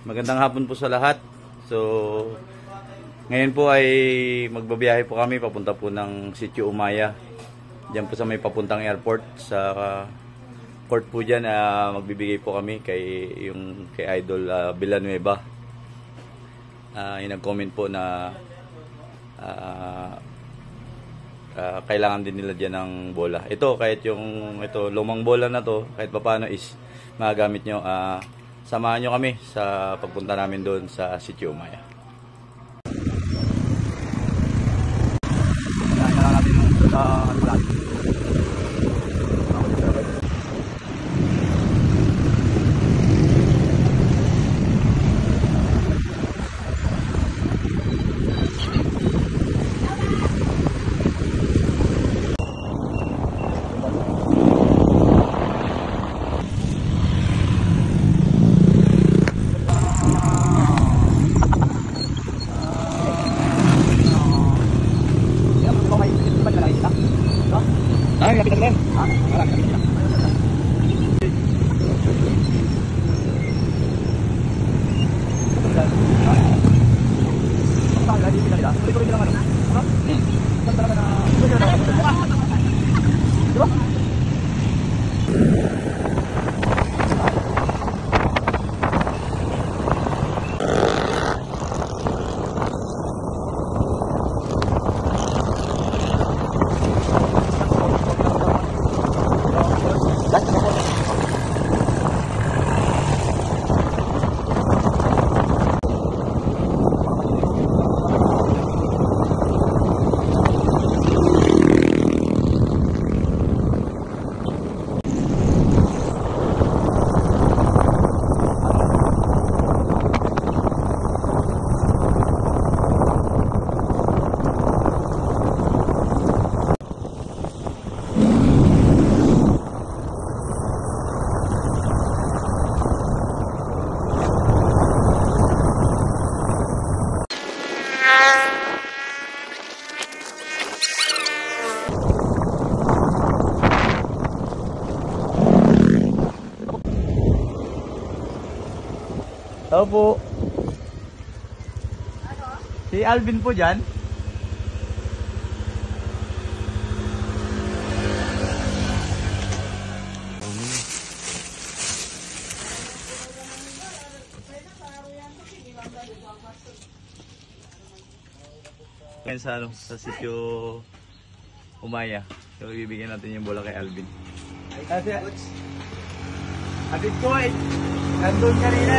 Magandang hapon po sa lahat. So, ngayon po ay magbabiyahe po kami papunta po ng Sitio Umaya. Diyan po sa may papuntang airport sa port po diyan. Magbibigay po kami kay Idol Villanueva. Yung nag-comment po na kailangan din nila diyan ng bola. Ito kahit ito lumang bola na to, kahit papaano is magagamit nyo. Samahan nyo kami sa pagpunta namin doon sa Sitio Umaya. Hello po. Si Alvin po dyan. Ngayon sa Sitio Umaya. So ibibigyan natin yung bola kay Alvin. Alvin po nandun kanina